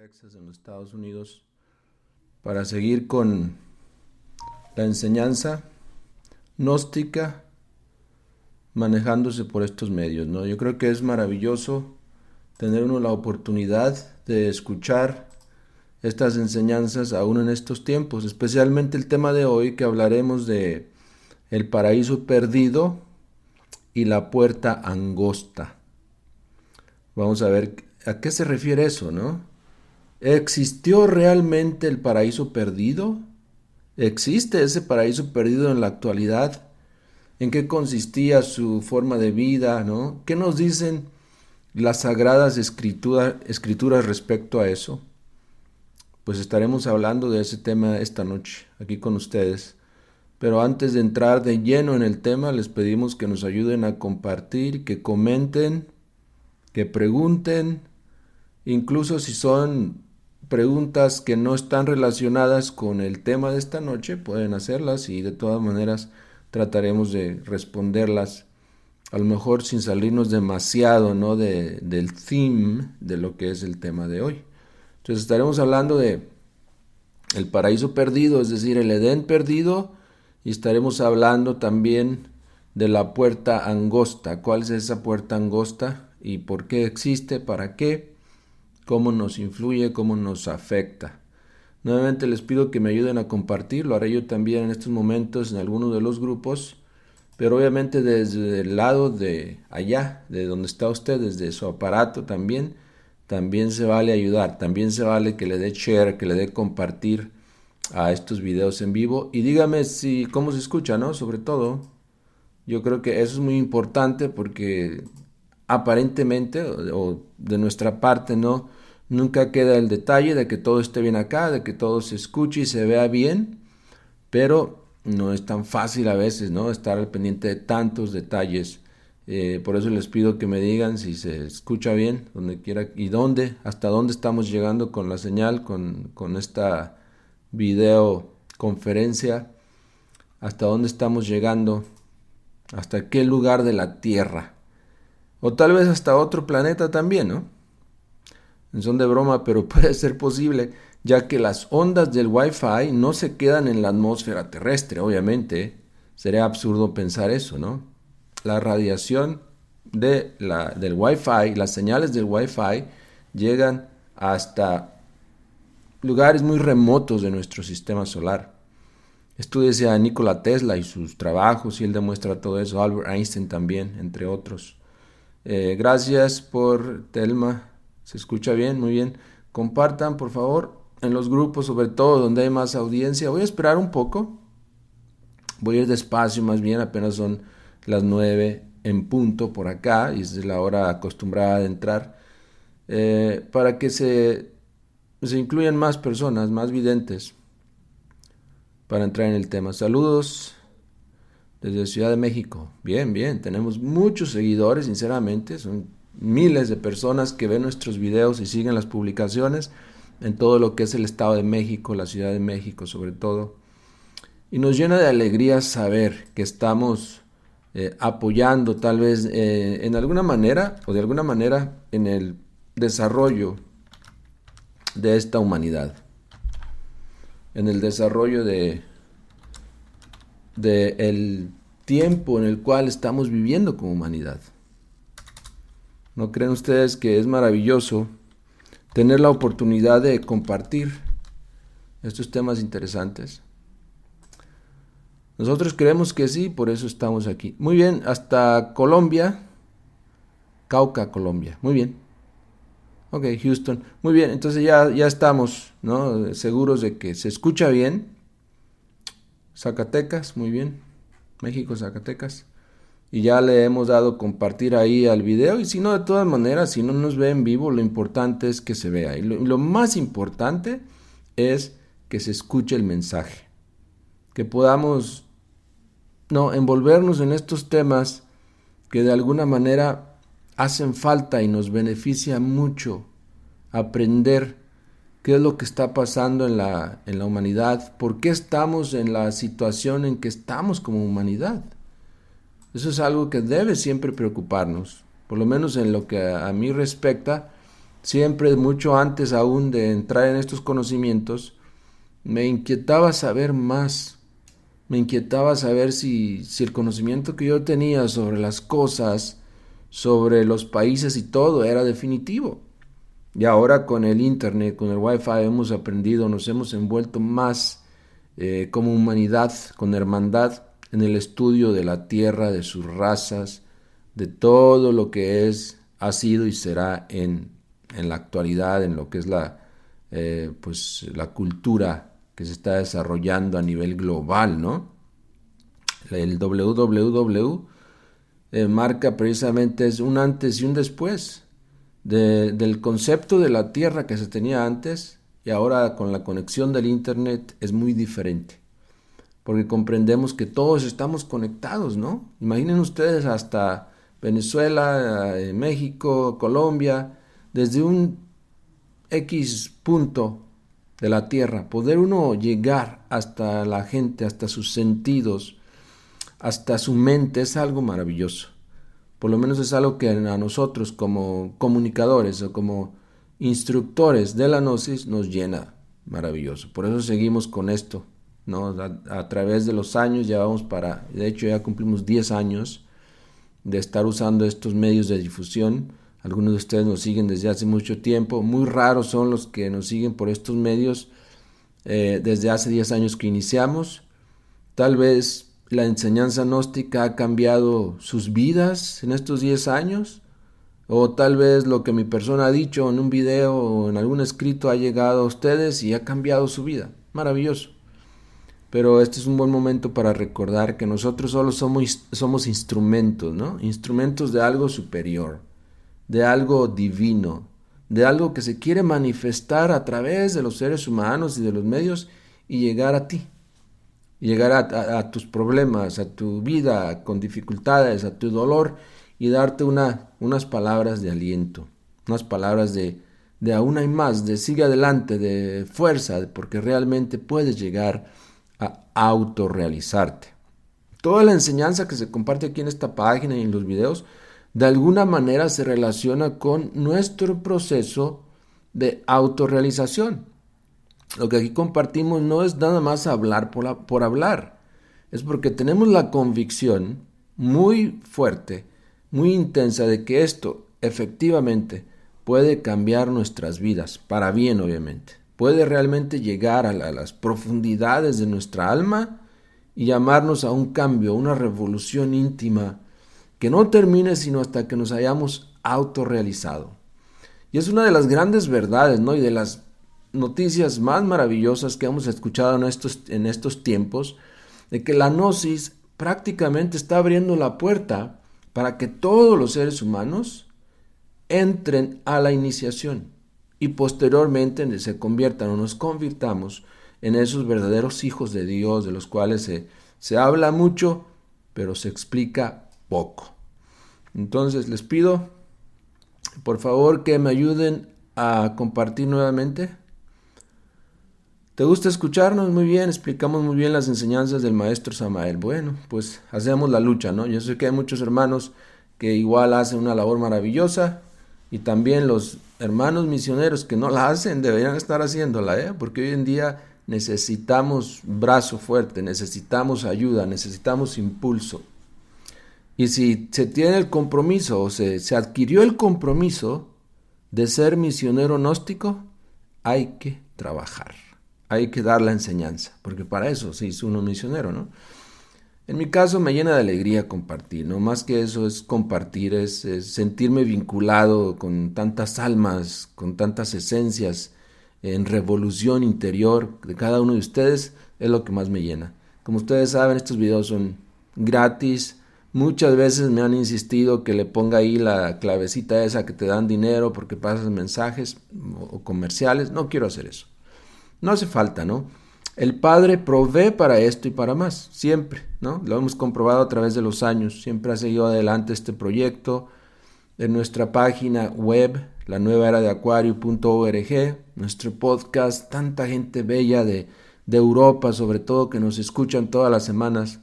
Texas, en los Estados Unidos, para seguir con la enseñanza gnóstica manejándose por estos medios, ¿no? Yo creo que es maravilloso tener uno la oportunidad de escuchar estas enseñanzas aún en estos tiempos, especialmente el tema de hoy, que hablaremos de el paraíso perdido y la puerta angosta. Vamos a ver a qué se refiere eso, ¿no? ¿Existió realmente el paraíso perdido? ¿Existe ese paraíso perdido en la actualidad? ¿En qué consistía su forma de vida, ¿no? ¿Qué nos dicen las sagradas escrituras respecto a eso? Pues estaremos hablando de ese tema esta noche, aquí con ustedes. Pero antes de entrar de lleno en el tema, les pedimos que nos ayuden a compartir, que comenten, que pregunten, incluso si son preguntas que no están relacionadas con el tema de esta noche, pueden hacerlas y de todas maneras trataremos de responderlas, a lo mejor sin salirnos demasiado, ¿no? del theme de lo que es el tema de hoy. Entonces estaremos hablando de el paraíso perdido, es decir, el Edén perdido, y estaremos hablando también de la puerta angosta. ¿Cuál es esa puerta angosta y por qué existe? ¿Para qué? ¿Cómo nos influye? ¿Cómo nos afecta? Nuevamente les pido que me ayuden a compartir, lo haré yo también en estos momentos en alguno de los grupos, pero obviamente desde el lado de allá, de donde está usted, desde su aparato también se vale ayudar, también se vale que le dé share, que le dé compartir a estos videos en vivo y dígame si cómo se escucha, ¿no? Sobre todo, yo creo que eso es muy importante porque aparentemente o de nuestra parte no nunca queda el detalle de que todo esté bien acá, de que todo se escuche y se vea bien, pero no es tan fácil a veces, ¿no? Estar al pendiente de tantos detalles. Por eso les pido que me digan si se escucha bien, donde quiera y hasta dónde estamos llegando con la señal, con esta videoconferencia, hasta dónde estamos llegando, hasta qué lugar de la Tierra. O tal vez hasta otro planeta también, ¿no? Son de broma, pero puede ser posible, ya que las ondas del Wi-Fi no se quedan en la atmósfera terrestre, obviamente. Sería absurdo pensar eso, ¿no? La radiación del Wi-Fi, las señales del Wi-Fi llegan hasta lugares muy remotos de nuestro sistema solar. Estúdiese a Nikola Tesla y sus trabajos, y él demuestra todo eso, Albert Einstein también, entre otros. Gracias por Telma, se escucha bien, muy bien. Compartan, por favor, en los grupos, sobre todo donde hay más audiencia. Voy a esperar un poco, voy a ir despacio, más bien, apenas son las 9 en punto por acá, y es la hora acostumbrada de entrar, para que se incluyan más personas, más videntes, para entrar en el tema. Saludos desde Ciudad de México. Bien, bien, tenemos muchos seguidores, sinceramente, son miles de personas que ven nuestros videos y siguen las publicaciones en todo lo que es el Estado de México, la Ciudad de México sobre todo. Y nos llena de alegría saber que estamos apoyando tal vez en alguna manera o de alguna manera en el desarrollo de esta humanidad, en el desarrollo de el tiempo en el cual estamos viviendo como humanidad. ¿No creen ustedes que es maravilloso tener la oportunidad de compartir estos temas interesantes? Nosotros creemos que sí, por eso estamos aquí. Muy bien, hasta Colombia, Cauca, Colombia. Muy bien. Ok, Houston. Muy bien, entonces ya estamos, ¿no? Seguros de que se escucha bien. Zacatecas, muy bien. México, Zacatecas. Y ya le hemos dado compartir ahí al video. Y si no, de todas maneras, si no nos ve en vivo, lo importante es que se vea. Y lo más importante es que se escuche el mensaje. Que podamos envolvernos en estos temas que de alguna manera hacen falta y nos beneficia mucho aprender qué es lo que está pasando en la humanidad, por qué estamos en la situación en que estamos como humanidad. Eso es algo que debe siempre preocuparnos, por lo menos en lo que a mí respecta. siempre mucho antes aún de entrar en estos conocimientos, me inquietaba saber más. Me inquietaba saber si el conocimiento que yo tenía sobre las cosas, sobre los países y todo, era definitivo. Y ahora con el internet, con el wifi, hemos aprendido, nos hemos envuelto más como humanidad, con hermandad, en el estudio de la tierra, de sus razas, de todo lo que es, ha sido y será en la actualidad, en lo que es pues, la cultura que se está desarrollando a nivel global, ¿no? El www marca precisamente es un antes y un después del concepto de la Tierra que se tenía antes, y ahora con la conexión del internet es muy diferente, porque comprendemos que todos estamos conectados, ¿no? Imaginen ustedes hasta Venezuela, México, Colombia, desde un X punto de la Tierra, poder uno llegar hasta la gente, hasta sus sentidos, hasta su mente, es algo maravilloso. Por lo menos es algo que a nosotros como comunicadores o como instructores de la Gnosis nos llena maravilloso. Por eso seguimos con esto, ¿no? A través de los años ya vamos de hecho ya cumplimos 10 años de estar usando estos medios de difusión. Algunos de ustedes nos siguen desde hace mucho tiempo. Muy raros son los que nos siguen por estos medios desde hace 10 años que iniciamos. Tal vez la enseñanza gnóstica ha cambiado sus vidas en estos 10 años, o tal vez lo que mi persona ha dicho en un video o en algún escrito ha llegado a ustedes y ha cambiado su vida. Maravilloso. Pero este es un buen momento para recordar que nosotros solo somos instrumentos, ¿no? Instrumentos de algo superior, de algo divino, de algo que se quiere manifestar a través de los seres humanos y de los medios y llegar a ti. Llegar a tus problemas, a tu vida con dificultades, a tu dolor, y darte unas palabras de aliento, unas palabras de aún hay más, de sigue adelante, de fuerza, porque realmente puedes llegar a autorrealizarte. Toda la enseñanza que se comparte aquí en esta página y en los videos, de alguna manera se relaciona con nuestro proceso de autorrealización. Lo que aquí compartimos no es nada más hablar por hablar, es porque tenemos la convicción muy fuerte, muy intensa de que esto efectivamente puede cambiar nuestras vidas, para bien obviamente. Puede realmente llegar a las profundidades de nuestra alma y llamarnos a un cambio, a una revolución íntima que no termine sino hasta que nos hayamos autorrealizado. Y es una de las grandes verdades, ¿no? Y de las noticias más maravillosas que hemos escuchado en estos tiempos, de que la Gnosis prácticamente está abriendo la puerta para que todos los seres humanos entren a la iniciación y posteriormente se conviertan o nos convirtamos en esos verdaderos hijos de Dios, de los cuales se habla mucho, pero se explica poco. Entonces les pido, por favor, que me ayuden a compartir nuevamente. ¿Te gusta escucharnos? Muy bien, explicamos muy bien las enseñanzas del maestro Samael. Bueno, pues hacemos la lucha, ¿no? Yo sé que hay muchos hermanos que igual hacen una labor maravillosa, y también los hermanos misioneros que no la hacen deberían estar haciéndola, porque hoy en día necesitamos brazo fuerte, necesitamos ayuda, necesitamos impulso. Y si se tiene el compromiso o se adquirió el compromiso de ser misionero gnóstico, hay que trabajar. Hay que dar la enseñanza, porque para eso se hizo uno misionero, ¿no? En mi caso me llena de alegría compartir, no más que eso es compartir, es sentirme vinculado con tantas almas, con tantas esencias en revolución interior de cada uno de ustedes, es lo que más me llena. Como ustedes saben, estos videos son gratis. Muchas veces me han insistido que le ponga ahí la clavecita esa que te dan dinero porque pasas mensajes o comerciales. No quiero hacer eso. No hace falta, ¿no? El Padre provee para esto y para más, siempre, ¿no? Lo hemos comprobado a través de los años. Siempre ha seguido adelante este proyecto. En nuestra página web, lanuevaeradeacuario.org, nuestro podcast, tanta gente bella de Europa, sobre todo, que nos escuchan todas las semanas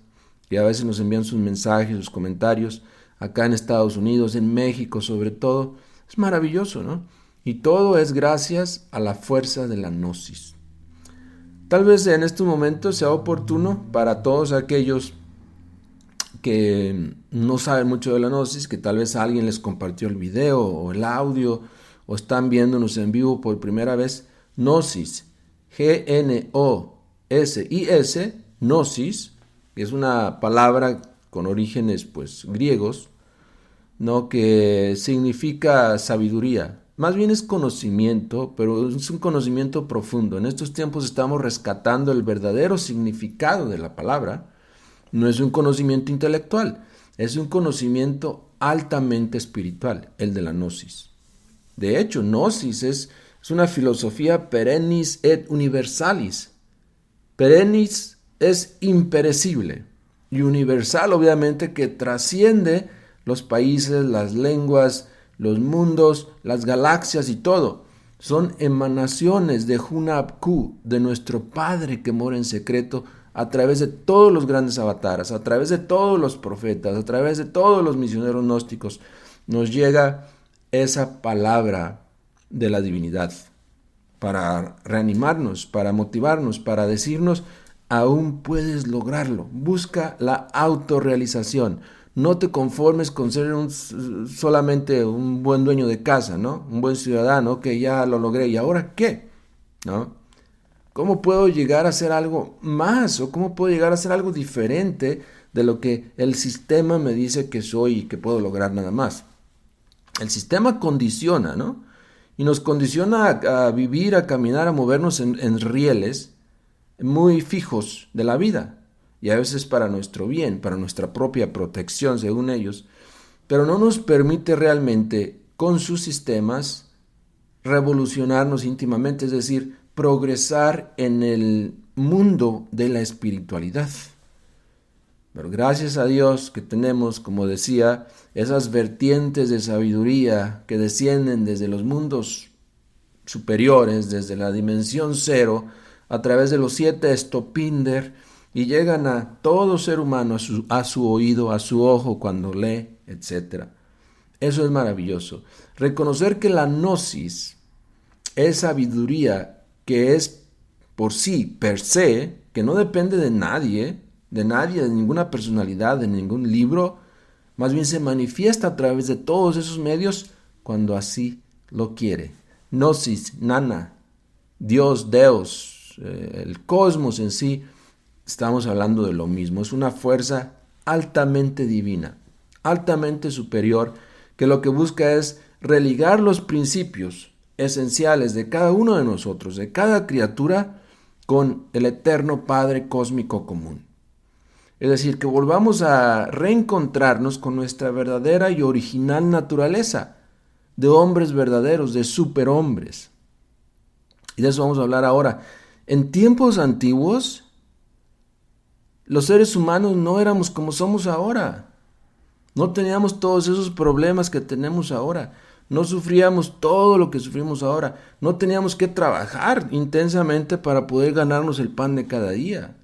y a veces nos envían sus mensajes, sus comentarios, acá en Estados Unidos, en México sobre todo. Es maravilloso, ¿no? Y todo es gracias a la fuerza de la gnosis. Tal vez en estos momentos sea oportuno para todos aquellos que no saben mucho de la gnosis, que tal vez alguien les compartió el video o el audio o están viéndonos en vivo por primera vez. Gnosis, G-N-O-S-I-S, gnosis, que es una palabra con orígenes pues griegos, ¿no? Que significa sabiduría. Más bien es conocimiento, pero es un conocimiento profundo. En estos tiempos estamos rescatando el verdadero significado de la palabra. No es un conocimiento intelectual, es un conocimiento altamente espiritual, el de la gnosis. De hecho, gnosis es una filosofía perennis et universalis. Perennis es imperecible y universal, obviamente, que trasciende los países, las lenguas, los mundos, las galaxias y todo. Son emanaciones de Hunab-Ku, de nuestro Padre que mora en secreto, a través de todos los grandes avatares, a través de todos los profetas, a través de todos los misioneros gnósticos, nos llega esa palabra de la divinidad para reanimarnos, para motivarnos, para decirnos, aún puedes lograrlo. Busca la autorrealización. No te conformes con ser solamente un buen dueño de casa, ¿no? Un buen ciudadano que ya lo logré. ¿Y ahora qué? ¿No? ¿Cómo puedo llegar a hacer algo más? ¿O cómo puedo llegar a hacer algo diferente de lo que el sistema me dice que soy y que puedo lograr nada más? El sistema condiciona, ¿no? Y nos condiciona a vivir, a caminar, a movernos en rieles muy fijos de la vida. Y a veces para nuestro bien, para nuestra propia protección, según ellos. Pero no nos permite realmente, con sus sistemas, revolucionarnos íntimamente, es decir, progresar en el mundo de la espiritualidad. Pero gracias a Dios que tenemos, como decía, esas vertientes de sabiduría que descienden desde los mundos superiores, desde la dimensión cero, a través de los 7 Stopinder, y llegan a todo ser humano, a su oído, a su ojo cuando lee, etc. Eso es maravilloso. Reconocer que la gnosis es sabiduría que es por sí, per se, que no depende de nadie, de ninguna personalidad, de ningún libro, más bien se manifiesta a través de todos esos medios cuando así lo quiere. Gnosis, nana, Dios, Deus, el cosmos en sí, estamos hablando de lo mismo. Es una fuerza altamente divina, altamente superior, que lo que busca es religar los principios esenciales de cada uno de nosotros, de cada criatura, con el eterno Padre cósmico común. Es decir, que volvamos a reencontrarnos con nuestra verdadera y original naturaleza, de hombres verdaderos, de superhombres. Y de eso vamos a hablar ahora. En tiempos antiguos, los seres humanos no éramos como somos ahora. No teníamos todos esos problemas que tenemos ahora. No sufríamos todo lo que sufrimos ahora. No teníamos que trabajar intensamente para poder ganarnos el pan de cada día.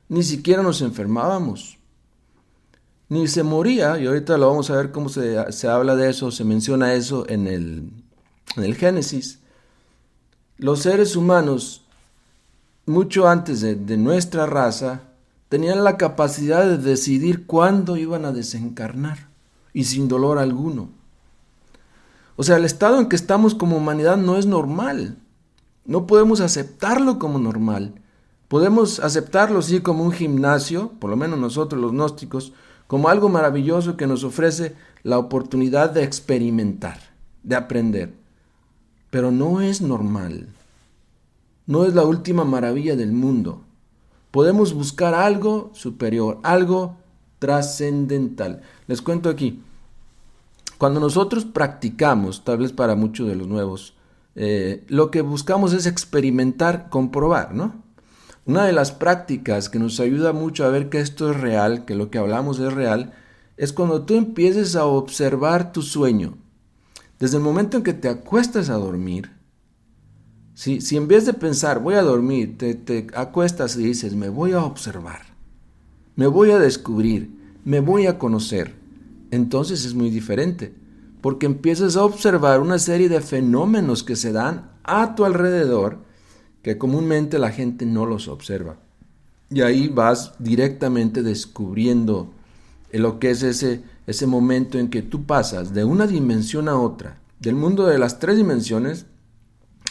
Ni siquiera nos enfermábamos. Ni se moría, y ahorita lo vamos a ver cómo se habla de eso, se menciona eso en el Génesis. Los seres humanos, mucho antes de nuestra raza, tenían la capacidad de decidir cuándo iban a desencarnar, y sin dolor alguno. O sea, el estado en que estamos como humanidad no es normal. No podemos aceptarlo como normal. Podemos aceptarlo, sí, como un gimnasio, por lo menos nosotros los gnósticos, como algo maravilloso que nos ofrece la oportunidad de experimentar, de aprender. Pero no es normal. No es la última maravilla del mundo. Podemos buscar algo superior, algo trascendental. Les cuento aquí. Cuando nosotros practicamos, tal vez para muchos de los nuevos, lo que buscamos es experimentar, comprobar, ¿no? Una de las prácticas que nos ayuda mucho a ver que esto es real, que lo que hablamos es real, es cuando tú empieces a observar tu sueño. Desde el momento en que te acuestas a dormir, si en vez de pensar voy a dormir, te acuestas y dices me voy a observar, me voy a descubrir, me voy a conocer, entonces es muy diferente. porque empiezas a observar una serie de fenómenos que se dan a tu alrededor que comúnmente la gente no los observa. Y ahí vas directamente descubriendo lo que es ese momento en que tú pasas de una dimensión a otra, del mundo de las 3 dimensiones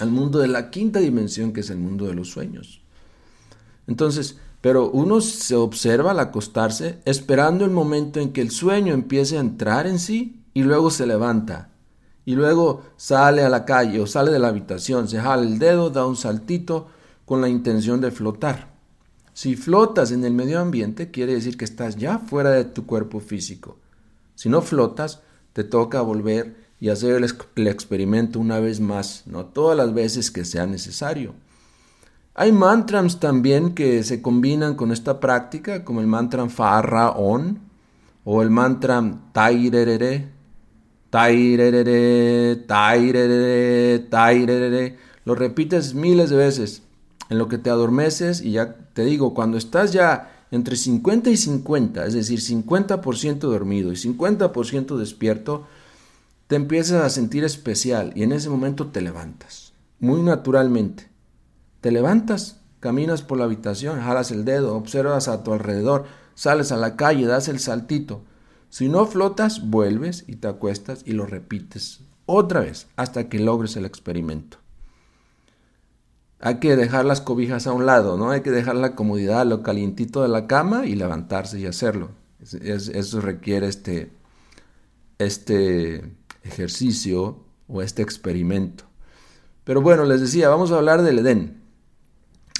al mundo de la 5ª dimensión, que es el mundo de los sueños. Entonces, pero uno se observa al acostarse esperando el momento en que el sueño empiece a entrar en sí y luego se levanta. Y luego sale a la calle o sale de la habitación, se jala el dedo, da un saltito con la intención de flotar. Si flotas en el medio ambiente, quiere decir que estás ya fuera de tu cuerpo físico. Si no flotas, te toca volver y hacer el experimento una vez más, no todas las veces que sea necesario. Hay mantras también que se combinan con esta práctica, como el mantra Fa-Ra-On o el mantra Tairerere, Tairerere, Tairerere, Tairerere. Lo repites miles de veces en lo que te adormeces y ya te digo, cuando estás ya entre 50 y 50, es decir, 50% dormido y 50% despierto, te empiezas a sentir especial y en ese momento te levantas, muy naturalmente. Te levantas, caminas por la habitación, jalas el dedo, observas a tu alrededor, sales a la calle, das el saltito. Si no flotas, vuelves y te acuestas y lo repites otra vez hasta que logres el experimento. Hay que dejar las cobijas a un lado, ¿no? Hay que dejar la comodidad, lo calientito de la cama y levantarse y hacerlo. Eso requiere este ejercicio o este experimento. Pero bueno, les decía, vamos a hablar del Edén.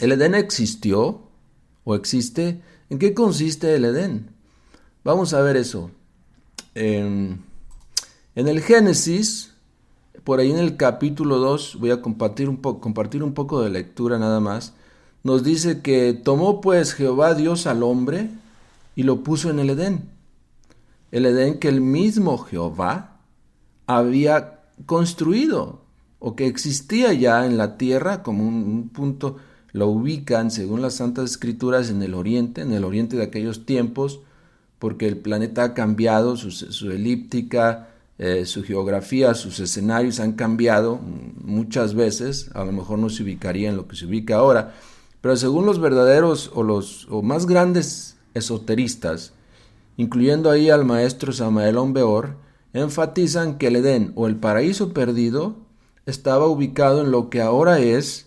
¿El Edén existió o existe? ¿En qué consiste el Edén? Vamos a ver eso. En el Génesis, por ahí en el capítulo 2, voy a compartir un poco de lectura nada más. Nos dice que tomó pues Jehová Dios al hombre y lo puso en el Edén. El Edén que el mismo Jehová había construido o que existía ya en la tierra como un punto. Lo ubican, según las Santas Escrituras, en el oriente de aquellos tiempos, porque el planeta ha cambiado, su elíptica, su geografía, sus escenarios han cambiado muchas veces, a lo mejor no se ubicaría en lo que se ubica ahora, pero según los verdaderos o más grandes esoteristas, incluyendo ahí al maestro Samael Onbeor, enfatizan que el Edén o el paraíso perdido estaba ubicado en lo que ahora es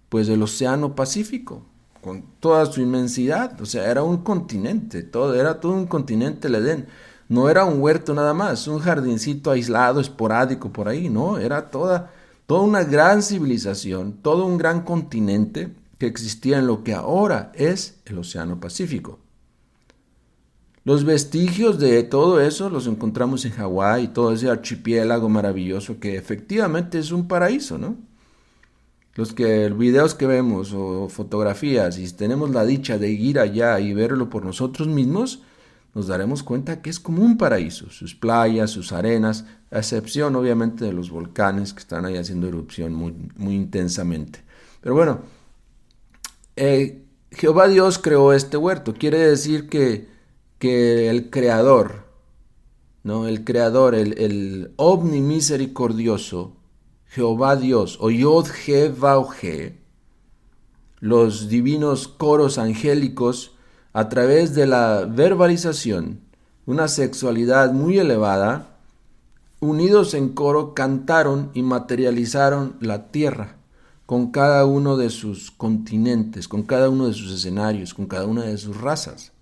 pues el Océano Pacífico, con toda su inmensidad. O sea, era un continente, era todo un continente el Edén. No era un huerto nada más, un jardincito aislado, esporádico por ahí, no, era toda una gran civilización, todo un gran continente que existía en lo que ahora es el Océano Pacífico. Los vestigios de todo eso los encontramos en Hawái, todo ese archipiélago maravilloso que efectivamente es un paraíso, ¿no? Los videos que vemos o fotografías y tenemos la dicha de ir allá y verlo por nosotros mismos, nos daremos cuenta que es como un paraíso, sus playas, sus arenas, a excepción obviamente de los volcanes que están ahí haciendo erupción muy, muy intensamente. Pero bueno, Jehová Dios creó este huerto, quiere decir que el creador, ¿no? El creador, el omnimisericordioso, Jehová Dios, o Yod-He-Vav-He, los divinos coros angélicos, a través de la verbalización, una sexualidad muy elevada, unidos en coro, cantaron y materializaron la tierra, con cada uno de sus continentes, con cada uno de sus escenarios, con cada una de sus razas.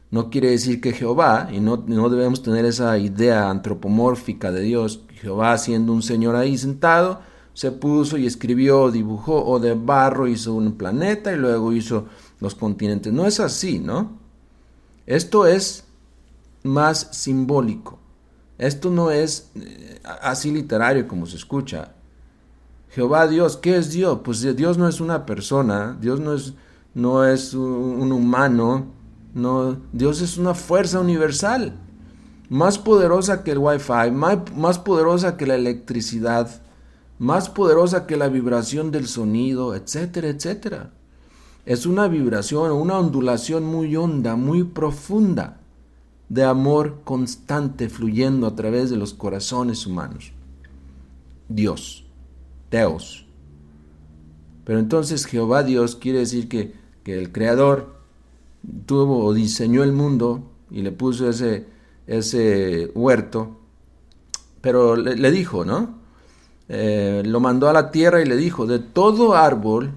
No quiere decir que Jehová, y no debemos tener esa idea antropomórfica de Dios, Jehová siendo un señor ahí sentado, se puso y escribió, dibujó, o de barro hizo un planeta y luego hizo los continentes. No es así, ¿no? Esto es más simbólico. Esto no es así literario como se escucha. Jehová Dios, ¿qué es Dios? Pues Dios no es una persona, Dios no es un humano, no, Dios es una fuerza universal, más poderosa que el Wi-Fi, más poderosa que la electricidad, más poderosa que la vibración del sonido, etcétera, etcétera. Es una vibración, una ondulación muy honda, muy profunda, de amor constante fluyendo a través de los corazones humanos. Dios, Teos. Pero entonces Jehová Dios quiere decir que el Creador tuvo o diseñó el mundo y le puso ese huerto, pero le dijo, ¿no? Lo mandó a la tierra y le dijo, de todo árbol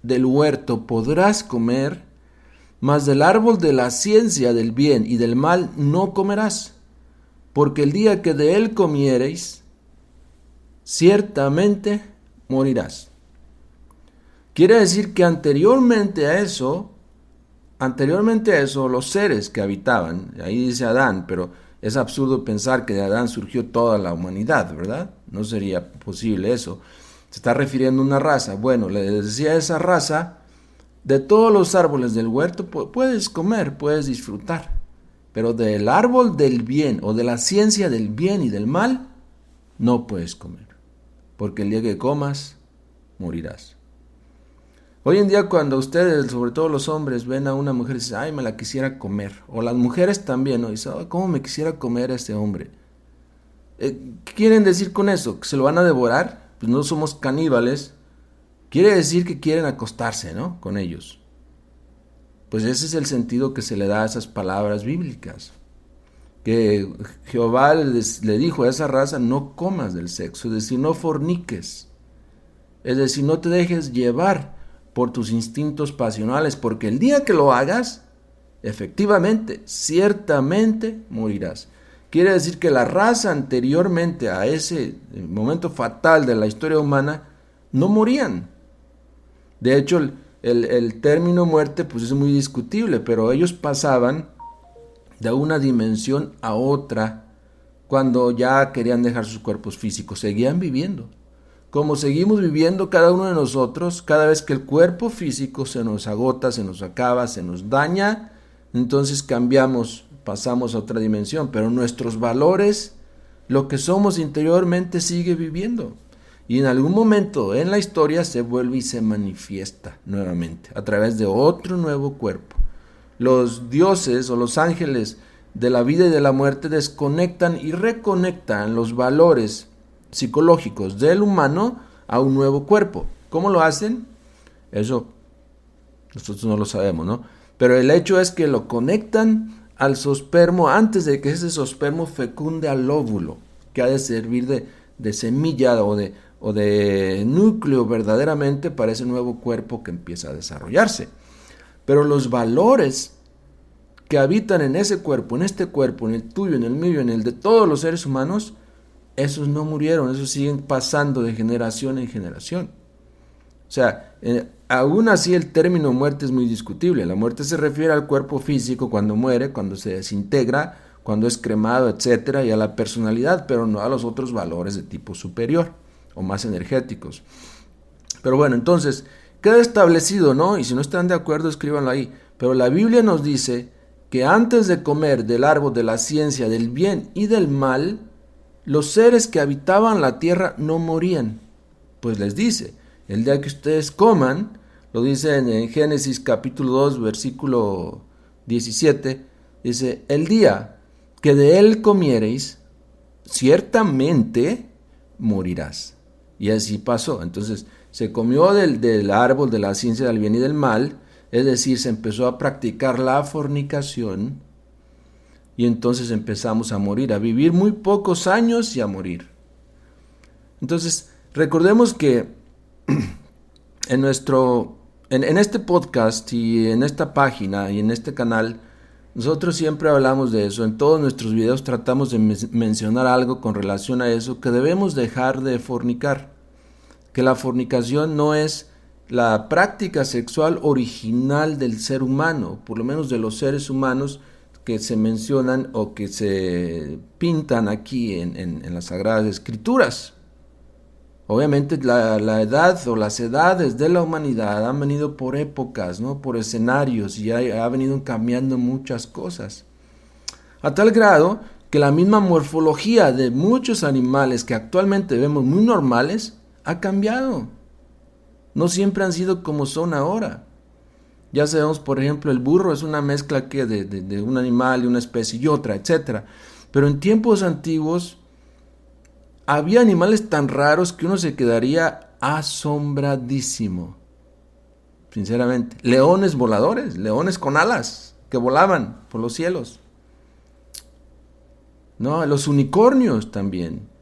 del huerto podrás comer, mas del árbol de la ciencia del bien y del mal no comerás, porque el día que de él comiereis, ciertamente morirás. Quiere decir que anteriormente a eso, los seres que habitaban, ahí dice Adán, pero es absurdo pensar que de Adán surgió toda la humanidad, ¿verdad? No sería posible eso. Se está refiriendo a una raza. Bueno, le decía a esa raza, de todos los árboles del huerto puedes comer, puedes disfrutar, pero del árbol del bien o de la ciencia del bien y del mal, no puedes comer, porque el día que comas, morirás. Hoy en día cuando ustedes, sobre todo los hombres, ven a una mujer y dicen, ay, me la quisiera comer. O las mujeres también, ¿no? Dicen, ay, ¿cómo me quisiera comer a este hombre? ¿Qué quieren decir con eso? ¿Que se lo van a devorar? Pues no somos caníbales. Quiere decir que quieren acostarse, ¿no? Con ellos. Pues ese es el sentido que se le da a esas palabras bíblicas. Que Jehová le dijo a esa raza, no comas del sexo, es decir, no forniques. Es decir, no te dejes llevar por tus instintos pasionales, porque el día que lo hagas, efectivamente, ciertamente morirás. Quiere decir que la raza anteriormente a ese momento fatal de la historia humana, no morían. De hecho, el término muerte pues es muy discutible, pero ellos pasaban de una dimensión a otra cuando ya querían dejar sus cuerpos físicos, seguían viviendo. Como seguimos viviendo cada uno de nosotros, cada vez que el cuerpo físico se nos agota, se nos acaba, se nos daña, entonces cambiamos, pasamos a otra dimensión, pero nuestros valores, lo que somos interiormente sigue viviendo. Y en algún momento en la historia se vuelve y se manifiesta nuevamente a través de otro nuevo cuerpo. Los dioses o los ángeles de la vida y de la muerte desconectan y reconectan los valores psicológicos del humano a un nuevo cuerpo. ¿Cómo lo hacen? Eso nosotros no lo sabemos, ¿no? Pero el hecho es que lo conectan al zoospermo antes de que ese zoospermo fecunde al óvulo, que ha de servir de semilla o de núcleo verdaderamente para ese nuevo cuerpo que empieza a desarrollarse. Pero los valores que habitan en ese cuerpo, en este cuerpo, en el tuyo, en el mío, en el de todos los seres humanos, esos no murieron, esos siguen pasando de generación en generación. O sea, aún así el término muerte es muy discutible. La muerte se refiere al cuerpo físico cuando muere, cuando se desintegra, cuando es cremado, etcétera, y a la personalidad, pero no a los otros valores de tipo superior o más energéticos. Pero bueno, entonces, queda establecido, ¿no? Y si no están de acuerdo, escríbanlo ahí. Pero la Biblia nos dice que antes de comer del árbol de la ciencia del bien y del mal, los seres que habitaban la tierra no morían. Pues les dice, el día que ustedes coman, lo dice en Génesis capítulo 2, versículo 17, dice, el día que de él comiereis, ciertamente morirás. Y así pasó. Entonces, se comió del árbol de la ciencia del bien y del mal, es decir, se empezó a practicar la fornicación, y entonces empezamos a morir, a vivir muy pocos años y a morir. Entonces, recordemos que en este podcast y en esta página y en este canal, nosotros siempre hablamos de eso. En todos nuestros videos tratamos de mencionar algo con relación a eso, que debemos dejar de fornicar. Que la fornicación no es la práctica sexual original del ser humano, por lo menos de los seres humanos que se mencionan o que se pintan aquí en las Sagradas Escrituras. Obviamente la edad o las edades de la humanidad han venido por épocas, ¿no? Por escenarios, y ha venido cambiando muchas cosas. A tal grado que la misma morfología de muchos animales que actualmente vemos muy normales ha cambiado. No siempre han sido como son ahora. Ya sabemos, por ejemplo, el burro es una mezcla que de un animal, de una especie y otra, etcétera. Pero en tiempos antiguos había animales tan raros que uno se quedaría asombradísimo, sinceramente. Leones voladores, leones con alas que volaban por los cielos. No, los unicornios también,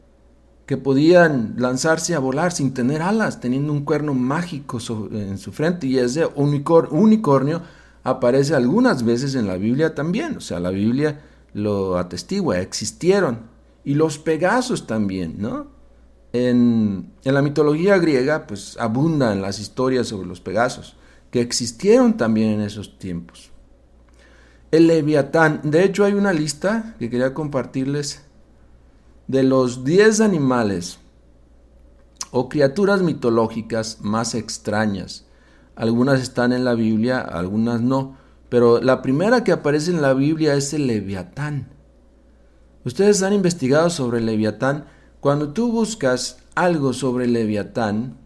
que podían lanzarse a volar sin tener alas, teniendo un cuerno mágico en su frente. Y ese unicornio aparece algunas veces en la Biblia también. O sea, la Biblia lo atestigua, existieron. Y los pegasos también, ¿no? En la mitología griega, pues abundan las historias sobre los pegasos, que existieron también en esos tiempos. El leviatán, de hecho hay una lista que quería compartirles de los 10 animales o criaturas mitológicas más extrañas. Algunas están en la Biblia, algunas no, pero la primera que aparece en la Biblia es el leviatán. Ustedes han investigado sobre el leviatán. Cuando tú buscas algo sobre el leviatán,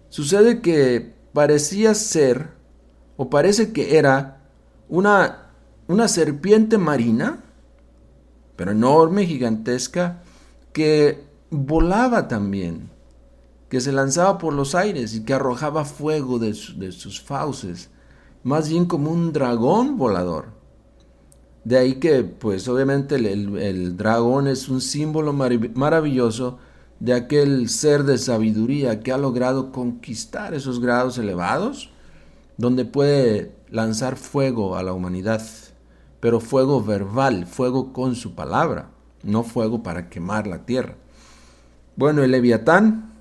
sucede que parecía ser, o parece que era, una serpiente marina, pero enorme, gigantesca, que volaba también, que se lanzaba por los aires y que arrojaba fuego de sus fauces, más bien como un dragón volador. De ahí que, pues obviamente el dragón es un símbolo maravilloso de aquel ser de sabiduría que ha logrado conquistar esos grados elevados, donde puede lanzar fuego a la humanidad, pero fuego verbal, fuego con su palabra, no fuego para quemar la tierra. Bueno, el leviatán,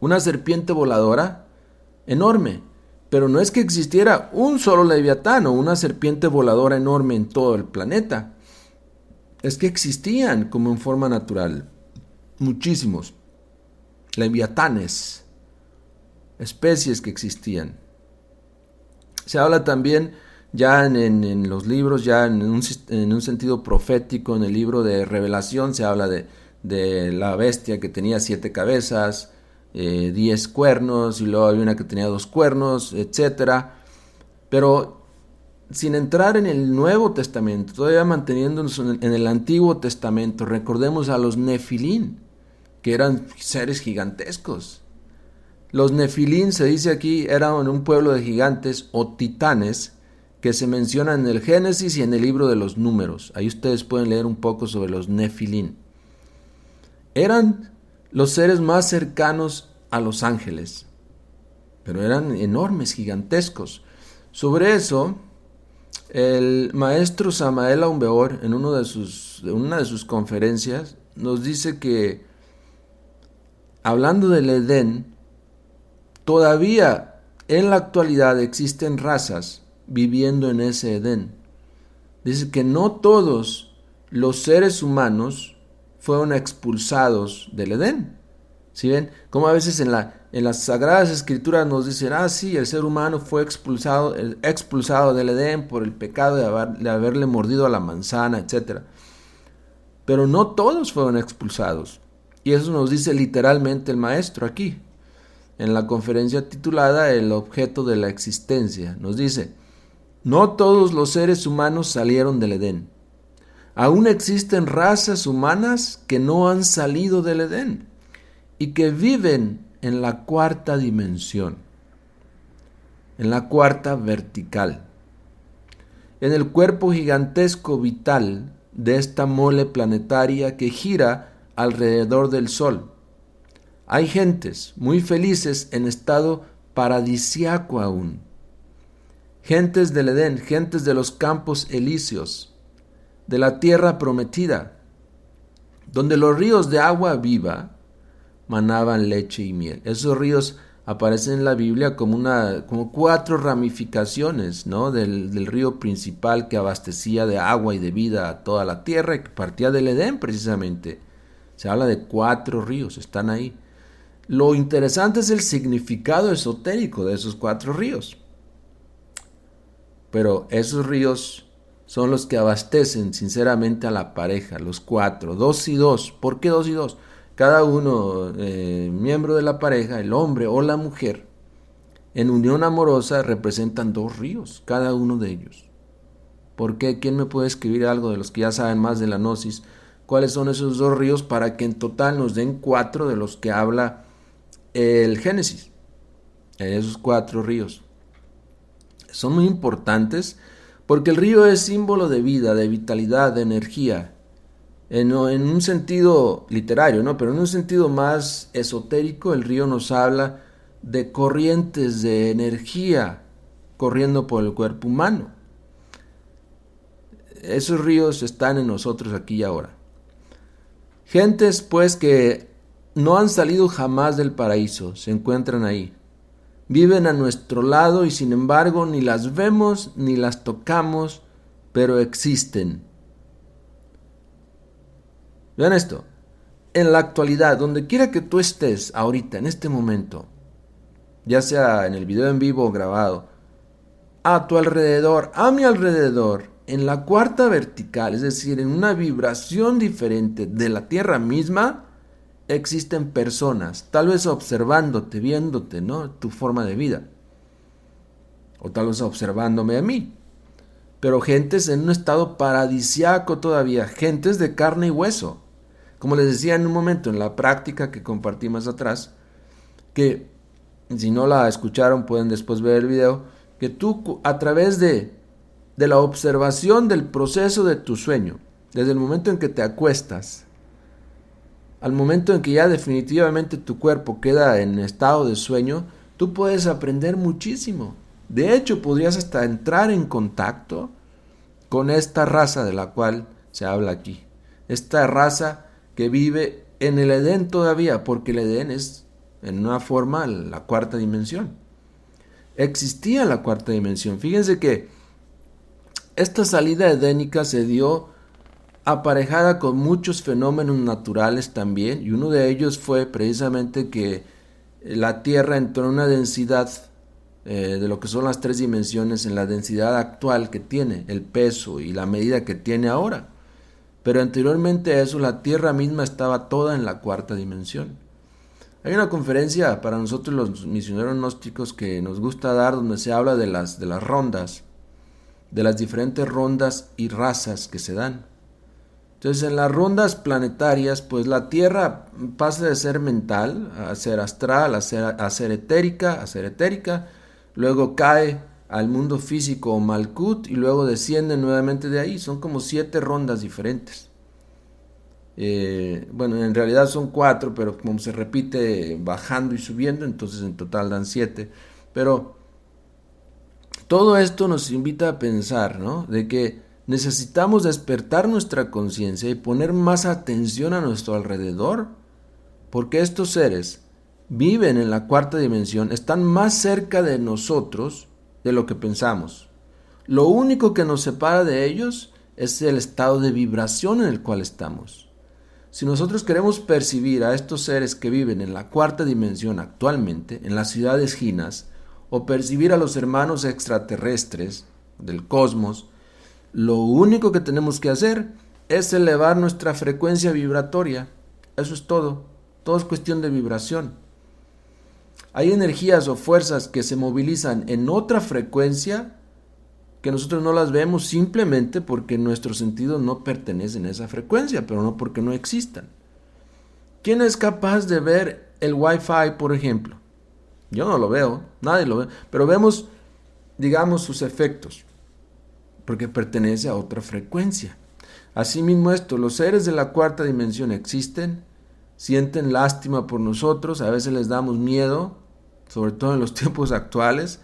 una serpiente voladora enorme, pero no es que existiera un solo leviatán o una serpiente voladora enorme en todo el planeta. Es que existían como en forma natural muchísimos leviatanes, especies que existían. Se habla también ya en los libros, ya en un sentido profético, en el libro de Revelación se habla de la bestia que tenía 7 cabezas, 10 cuernos, y luego había una que tenía 2 cuernos, etcétera. Pero sin entrar en el Nuevo Testamento, todavía manteniéndonos en el Antiguo Testamento, recordemos a los Nefilín, que eran seres gigantescos. Los Nefilín, se dice aquí, eran un pueblo de gigantes o titanes que se mencionan en el Génesis y en el libro de los Números. Ahí ustedes pueden leer un poco sobre los Nefilín. Eran los seres más cercanos a los ángeles, pero eran enormes, gigantescos. Sobre eso, el maestro Samael Aumbeor, en una de sus conferencias, nos dice que, hablando del Edén, todavía en la actualidad existen razas viviendo en ese Edén. Dice que no todos los seres humanos fueron expulsados del Edén. ¿Sí ven? Como a veces en las Sagradas Escrituras nos dicen, sí, el ser humano fue expulsado del Edén por el pecado de haberle mordido a la manzana, etc. Pero no todos fueron expulsados. Y eso nos dice literalmente el maestro aquí, en la conferencia titulada El objeto de la existencia. Nos dice, no todos los seres humanos salieron del Edén. Aún existen razas humanas que no han salido del Edén y que viven en la 4ª dimensión, en la 4ª vertical, en el cuerpo gigantesco vital de esta mole planetaria que gira alrededor del Sol. Hay gentes muy felices en estado paradisiaco aún. Gentes del Edén, gentes de los campos elíseos, de la tierra prometida, donde los ríos de agua viva manaban leche y miel. Esos ríos aparecen en la Biblia como 4 ramificaciones, ¿no? del río principal que abastecía de agua y de vida a toda la tierra y que partía del Edén precisamente. Se habla de 4 ríos, están ahí. Lo interesante es el significado esotérico de esos 4 ríos. Pero esos ríos son los que abastecen sinceramente a la pareja, los 4, 2 y 2. ¿Por qué 2 y 2? Cada uno, miembro de la pareja, el hombre o la mujer, en unión amorosa representan dos ríos, cada uno de ellos. ¿Por qué? ¿Quién me puede escribir algo de los que ya saben más de la gnosis? ¿Cuáles son esos dos ríos para que en total nos den 4 de los que habla el Génesis? Esos 4 ríos son muy importantes porque el río es símbolo de vida, de vitalidad, de energía, en un sentido literario, ¿no? Pero en un sentido más esotérico, el río nos habla de corrientes de energía corriendo por el cuerpo humano. Esos ríos están en nosotros aquí y ahora. Gentes pues que no han salido jamás del paraíso, se encuentran ahí. Viven a nuestro lado y sin embargo ni las vemos ni las tocamos, pero existen. Vean esto, en la actualidad, donde quiera que tú estés ahorita, en este momento, ya sea en el video en vivo o grabado, a tu alrededor, a mi alrededor, en la cuarta vertical, es decir, en una vibración diferente de la Tierra misma, existen personas, tal vez observándote, viéndote, ¿no? Tu forma de vida. O tal vez observándome a mí. Pero gentes en un estado paradisiaco todavía, gentes de carne y hueso. Como les decía en un momento en la práctica que compartí más atrás, que si no la escucharon pueden después ver el video, que tú a través de la observación del proceso de tu sueño, desde el momento en que te acuestas, al momento en que ya definitivamente tu cuerpo queda en estado de sueño, tú puedes aprender muchísimo. De hecho, podrías hasta entrar en contacto con esta raza de la cual se habla aquí. Esta raza que vive en el Edén todavía, porque el Edén es en una forma la cuarta dimensión. Existía la cuarta dimensión. Fíjense que esta salida edénica se dio aparejada con muchos fenómenos naturales también, y uno de ellos fue precisamente que la Tierra entró en una densidad de lo que son las 3 dimensiones, en la densidad actual que tiene, el peso y la medida que tiene ahora. Pero anteriormente a eso, la Tierra misma estaba toda en la cuarta dimensión. Hay una conferencia para nosotros los misioneros gnósticos que nos gusta dar, donde se habla de las rondas, de las diferentes rondas y razas que se dan. Entonces, en las rondas planetarias, pues la Tierra pasa de ser mental a ser astral, a ser etérica, luego cae al mundo físico o Malkut y luego desciende nuevamente de ahí. Son como 7 rondas diferentes. Bueno, en realidad son 4, pero como se repite bajando y subiendo, entonces en total dan 7. Pero todo esto nos invita a pensar, ¿no? De que necesitamos despertar nuestra conciencia y poner más atención a nuestro alrededor, porque estos seres viven en la cuarta dimensión, están más cerca de nosotros de lo que pensamos. Lo único que nos separa de ellos es el estado de vibración en el cual estamos. Si nosotros queremos percibir a estos seres que viven en la cuarta dimensión actualmente, en las ciudades jinas, o percibir a los hermanos extraterrestres del cosmos, lo único que tenemos que hacer es elevar nuestra frecuencia vibratoria. Eso es todo. Todo es cuestión de vibración. Hay energías o fuerzas que se movilizan en otra frecuencia que nosotros no las vemos simplemente porque nuestros sentidos no pertenecen a esa frecuencia, pero no porque no existan. ¿Quién es capaz de ver el Wi-Fi, por ejemplo? Yo no lo veo, nadie lo ve, pero vemos, digamos, sus efectos, porque pertenece a otra frecuencia. Asimismo esto, los seres de la cuarta dimensión existen, sienten lástima por nosotros, a veces les damos miedo, sobre todo en los tiempos actuales,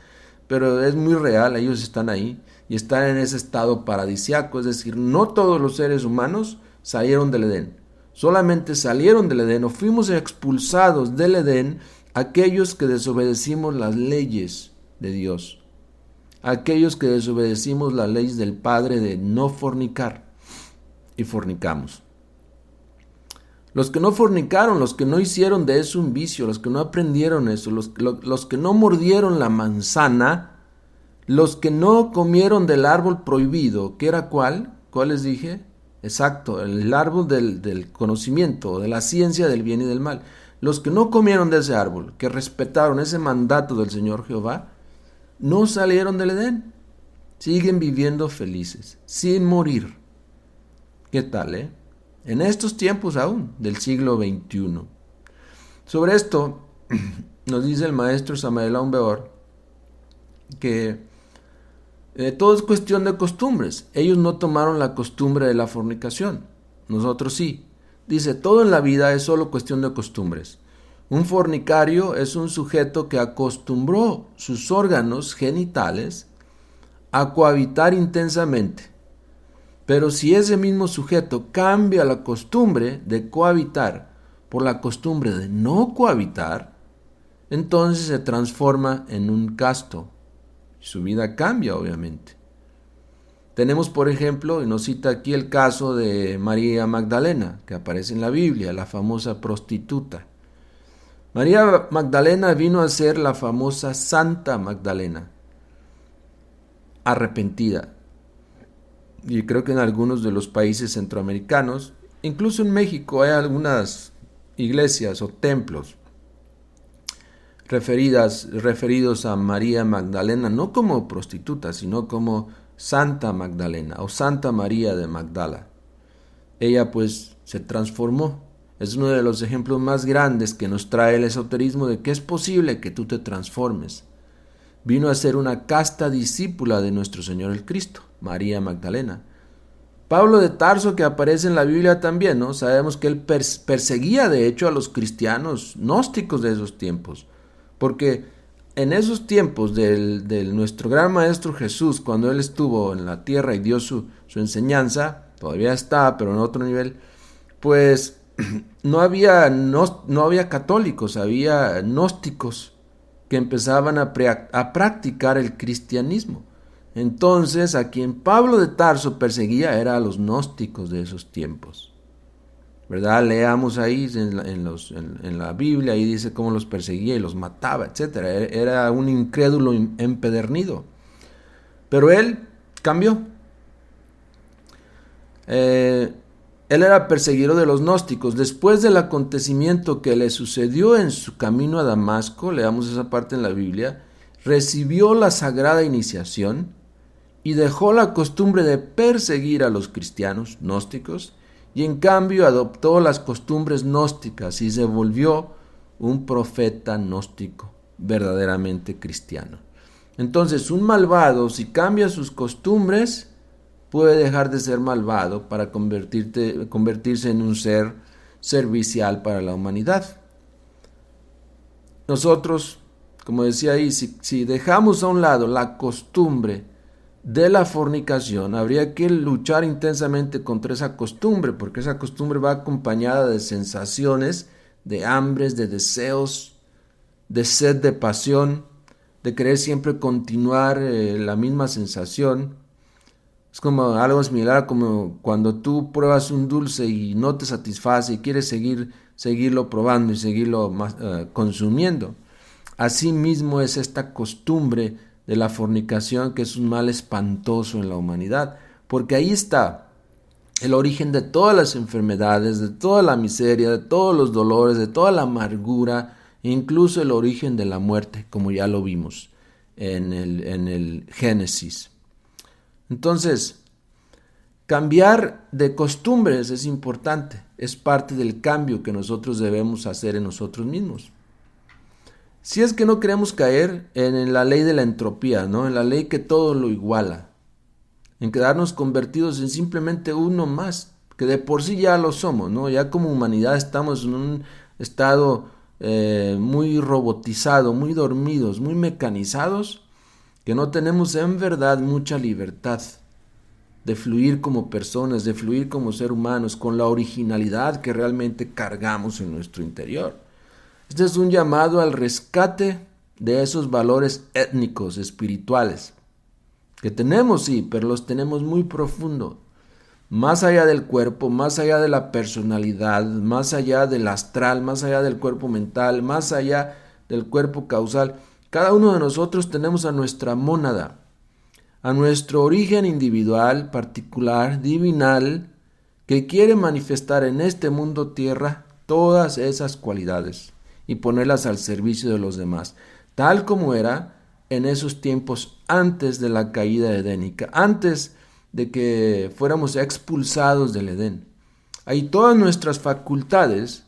pero es muy real, ellos están ahí y están en ese estado paradisiaco, es decir, no todos los seres humanos salieron del Edén, solamente salieron del Edén o fuimos expulsados del Edén aquellos que desobedecimos las leyes de Dios, aquellos que desobedecimos las leyes del Padre de no fornicar y fornicamos. Los que no fornicaron, los que no hicieron de eso un vicio, los que no aprendieron eso, los que no mordieron la manzana, los que no comieron del árbol prohibido, ¿qué era cuál? ¿Cuál les dije? Exacto, el árbol del conocimiento, de la ciencia del bien y del mal. Los que no comieron de ese árbol, que respetaron ese mandato del Señor Jehová, no salieron del Edén. Siguen viviendo felices, sin morir. ¿Qué tal, En estos tiempos aún, del siglo XXI. Sobre esto, nos dice el maestro Samael Aumbeor que todo es cuestión de costumbres. Ellos no tomaron la costumbre de la fornicación. Nosotros sí. Dice, todo en la vida es solo cuestión de costumbres. Un fornicario es un sujeto que acostumbró sus órganos genitales a cohabitar intensamente. Pero si ese mismo sujeto cambia la costumbre de cohabitar por la costumbre de no cohabitar, entonces se transforma en un casto. Su vida cambia, obviamente. Tenemos, por ejemplo, y nos cita aquí el caso de María Magdalena, que aparece en la Biblia, la famosa prostituta. María Magdalena vino a ser la famosa Santa Magdalena, arrepentida. Y creo que en algunos de los países centroamericanos, incluso en México, hay algunas iglesias o templos referidos a María Magdalena, no como prostituta, sino como Santa Magdalena o Santa María de Magdala. Ella pues se transformó. Es uno de los ejemplos más grandes que nos trae el esoterismo de que es posible que tú te transformes. Vino a ser una casta discípula de nuestro Señor el Cristo, María Magdalena. Pablo de Tarso, que aparece en la Biblia también, ¿no? Sabemos que él perseguía de hecho a los cristianos gnósticos de esos tiempos, porque en esos tiempos de nuestro gran maestro Jesús, cuando él estuvo en la tierra y dio su enseñanza, todavía está, pero en otro nivel, pues no había católicos, había gnósticos que empezaban a practicar el cristianismo. Entonces, a quien Pablo de Tarso perseguía era a los gnósticos de esos tiempos. ¿Verdad? Leamos ahí en la Biblia, ahí dice cómo los perseguía y los mataba, etc. Era un incrédulo empedernido. Pero él cambió. Él era perseguidor de los gnósticos. Después del acontecimiento que le sucedió en su camino a Damasco, leamos esa parte en la Biblia, recibió la sagrada iniciación y dejó la costumbre de perseguir a los cristianos gnósticos y en cambio adoptó las costumbres gnósticas y se volvió un profeta gnóstico, verdaderamente cristiano. Entonces, un malvado, si cambia sus costumbres, puede dejar de ser malvado para convertirse en un ser servicial para la humanidad. Nosotros, como decía ahí, si dejamos a un lado la costumbre de la fornicación, habría que luchar intensamente contra esa costumbre, porque esa costumbre va acompañada de sensaciones, de hambres, de deseos, de sed, de pasión, de querer siempre continuar la misma sensación. Es como algo similar como cuando tú pruebas un dulce y no te satisface y quieres seguirlo probando y seguirlo consumiendo. Así mismo es esta costumbre de la fornicación, que es un mal espantoso en la humanidad, porque ahí está el origen de todas las enfermedades, de toda la miseria, de todos los dolores, de toda la amargura, e incluso el origen de la muerte, como ya lo vimos en el Génesis. Entonces, cambiar de costumbres es importante, es parte del cambio que nosotros debemos hacer en nosotros mismos. Si es que no queremos caer en la ley de la entropía, ¿no? En la ley que todo lo iguala, en quedarnos convertidos en simplemente uno más, que de por sí ya lo somos, ¿no? Ya como humanidad estamos en un estado muy robotizado, muy dormidos, muy mecanizados, que no tenemos en verdad mucha libertad de fluir como personas, de fluir como seres humanos, con la originalidad que realmente cargamos en nuestro interior. Este es un llamado al rescate de esos valores étnicos, espirituales, que tenemos, sí, pero los tenemos muy profundo, más allá del cuerpo, más allá de la personalidad, más allá del astral, más allá del cuerpo mental, más allá del cuerpo causal. Cada uno de nosotros tenemos a nuestra mónada, a nuestro origen individual, particular, divinal, que quiere manifestar en este mundo tierra todas esas cualidades y ponerlas al servicio de los demás, tal como era en esos tiempos antes de la caída edénica, antes de que fuéramos expulsados del Edén. Ahí todas nuestras facultades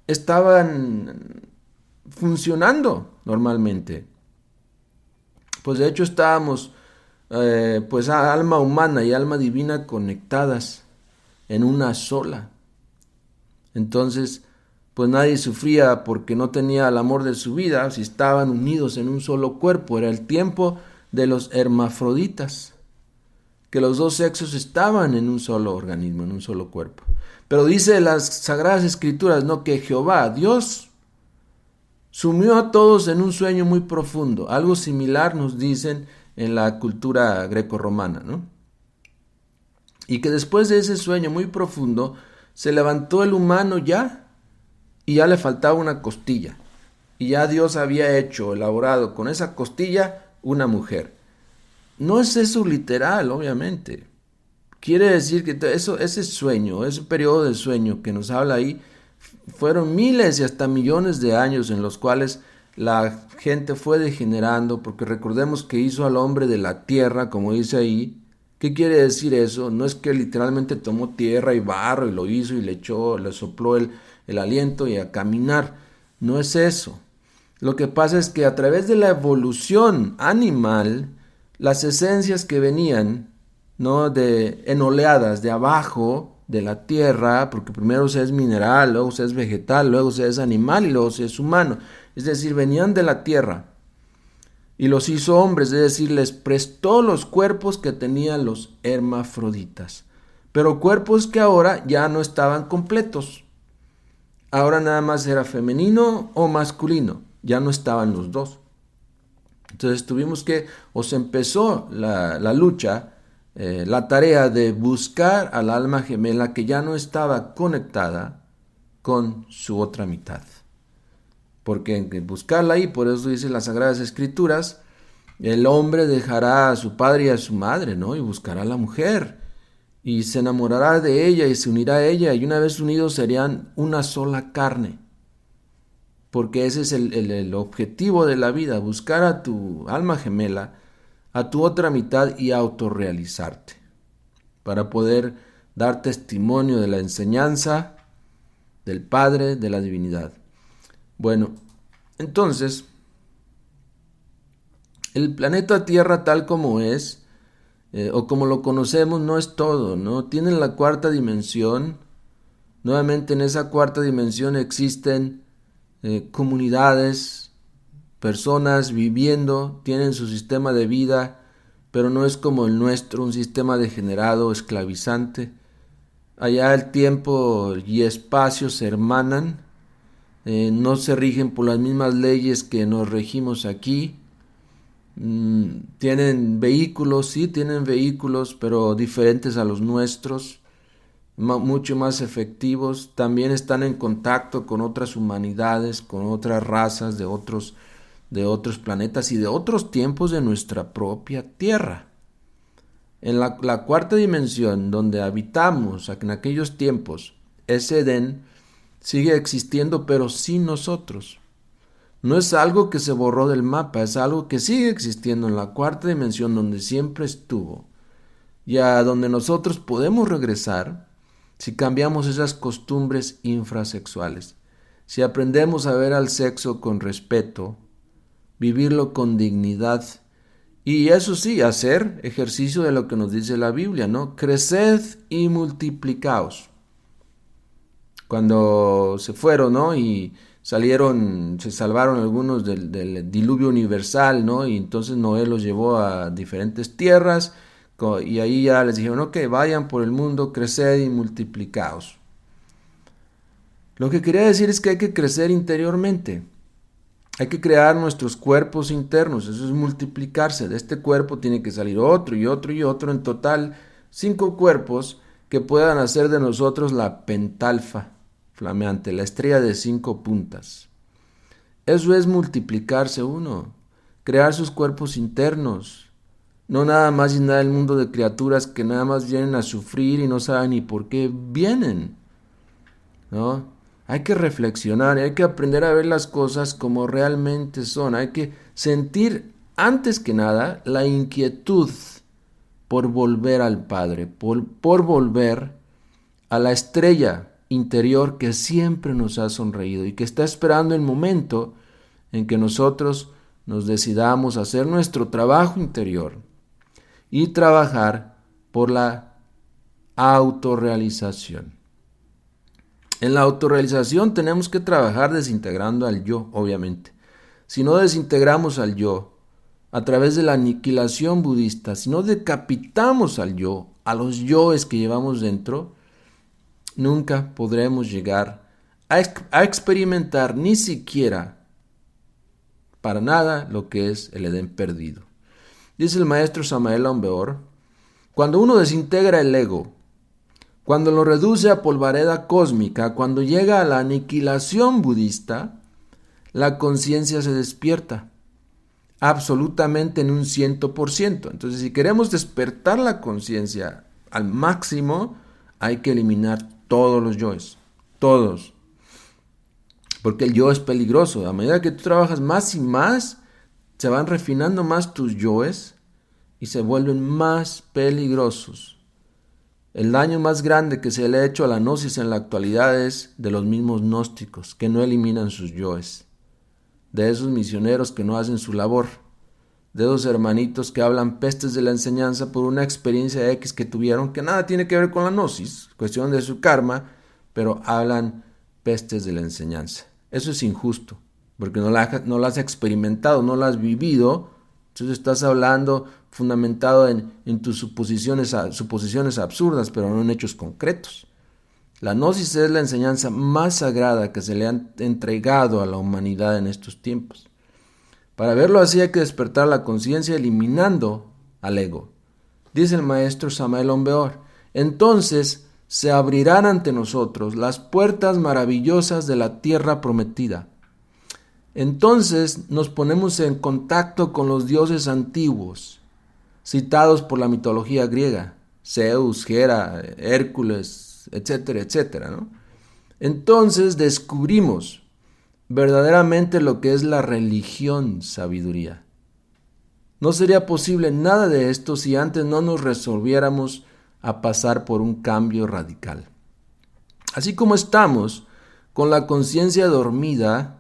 estaban funcionando normalmente. Pues de hecho estábamos pues alma humana y alma divina conectadas en una sola. Entonces, pues nadie sufría porque no tenía el amor de su vida, si estaban unidos en un solo cuerpo. Era el tiempo de los hermafroditas, que los dos sexos estaban en un solo organismo, en un solo cuerpo. Pero dice las Sagradas Escrituras, ¿no?, que Jehová, Dios, sumió a todos en un sueño muy profundo. Algo similar nos dicen en la cultura grecorromana, ¿no? Y que después de ese sueño muy profundo, se levantó el humano y ya le faltaba una costilla. Y ya Dios había elaborado con esa costilla una mujer. No es eso literal, obviamente. Quiere decir que ese sueño, ese periodo de sueño que nos habla ahí, fueron miles y hasta millones de años en los cuales la gente fue degenerando, porque recordemos que hizo al hombre de la tierra, como dice ahí. ¿Qué quiere decir eso? No es que literalmente tomó tierra y barro y lo hizo y le echó, le sopló el aliento y a caminar. No es eso. Lo que pasa es que a través de la evolución animal, las esencias que venían, ¿no?, en oleadas de abajo de la tierra, porque primero se es mineral, luego se es vegetal, luego se es animal y luego se es humano. Es decir, venían de la tierra y los hizo hombres, es decir, les prestó los cuerpos que tenían los hermafroditas, pero cuerpos que ahora ya no estaban completos. Ahora nada más era femenino o masculino, ya no estaban los dos. Entonces se empezó la lucha, la tarea de buscar al alma gemela que ya no estaba conectada con su otra mitad. Porque en buscarla ahí, por eso dice las Sagradas Escrituras, el hombre dejará a su padre y a su madre, ¿no?, y buscará a la mujer, y se enamorará de ella y se unirá a ella, y una vez unidos serían una sola carne. Porque ese es el objetivo de la vida, buscar a tu alma gemela, a tu otra mitad y autorrealizarte, para poder dar testimonio de la enseñanza del Padre, de la divinidad. Bueno, entonces, el planeta Tierra tal como es, o como lo conocemos, no es todo, ¿no? Tiene la cuarta dimensión. Nuevamente en esa cuarta dimensión existen comunidades, personas viviendo, tienen su sistema de vida, pero no es como el nuestro, un sistema degenerado, esclavizante. Allá el tiempo y espacio se hermanan, no se rigen por las mismas leyes que nos regimos aquí. Tienen vehículos, sí, tienen vehículos, pero diferentes a los nuestros, mucho más efectivos. También están en contacto con otras humanidades, con otras razas de otros planetas y de otros tiempos de nuestra propia Tierra. En la cuarta dimensión, donde habitamos en aquellos tiempos, ese Edén sigue existiendo, pero sin nosotros. No es algo que se borró del mapa, es algo que sigue existiendo en la cuarta dimensión, donde siempre estuvo, y a donde nosotros podemos regresar si cambiamos esas costumbres infrasexuales, si aprendemos a ver al sexo con respeto, vivirlo con dignidad, y eso sí, hacer ejercicio de lo que nos dice la Biblia, ¿no? Creced y multiplicaos. Cuando se fueron, ¿no?, y se salvaron algunos del diluvio universal, ¿no?, y entonces Noé los llevó a diferentes tierras, y ahí ya les dijeron, ok, vayan por el mundo, creced y multiplicaos. Lo que quería decir es que hay que crecer interiormente. Hay que crear nuestros cuerpos internos, eso es multiplicarse. De este cuerpo tiene que salir otro y otro y otro, en total 5 cuerpos que puedan hacer de nosotros la pentalfa flameante, la estrella de 5 puntas. Eso es multiplicarse uno, crear sus cuerpos internos, no nada más llenar el mundo de criaturas que nada más vienen a sufrir y no saben ni por qué vienen, ¿no? Hay que reflexionar y hay que aprender a ver las cosas como realmente son. Hay que sentir, antes que nada, la inquietud por volver al Padre, por volver a la estrella interior que siempre nos ha sonreído y que está esperando el momento en que nosotros nos decidamos a hacer nuestro trabajo interior y trabajar por la autorrealización. En la autorrealización tenemos que trabajar desintegrando al yo, obviamente. Si no desintegramos al yo a través de la aniquilación budista, si no decapitamos al yo, a los yoes que llevamos dentro, nunca podremos llegar a experimentar ni siquiera para nada lo que es el Edén perdido. Dice el maestro Samael Aun Weor, cuando uno desintegra el ego, cuando lo reduce a polvareda cósmica, cuando llega a la aniquilación budista, la conciencia se despierta absolutamente en un 100%. Entonces, si queremos despertar la conciencia al máximo, hay que eliminar todos los yoes, todos. Porque el yo es peligroso. A medida que tú trabajas más y más, se van refinando más tus yoes y se vuelven más peligrosos. El daño más grande que se le ha hecho a la gnosis en la actualidad es de los mismos gnósticos, que no eliminan sus yoes, de esos misioneros que no hacen su labor, de esos hermanitos que hablan pestes de la enseñanza por una experiencia X que tuvieron, que nada tiene que ver con la gnosis, cuestión de su karma, pero hablan pestes de la enseñanza. Eso es injusto, porque no la has experimentado, no la has vivido. Entonces estás hablando fundamentado en tus suposiciones absurdas, pero no en hechos concretos. La gnosis es la enseñanza más sagrada que se le han entregado a la humanidad en estos tiempos. Para verlo así hay que despertar la conciencia eliminando al ego. Dice el maestro Samael Aun Weor, entonces se abrirán ante nosotros las puertas maravillosas de la tierra prometida. Entonces nos ponemos en contacto con los dioses antiguos, citados por la mitología griega, Zeus, Hera, Hércules, etcétera, etcétera, ¿no? Entonces descubrimos verdaderamente lo que es la religión sabiduría. No sería posible nada de esto si antes no nos resolviéramos a pasar por un cambio radical. Así como estamos con la conciencia dormida,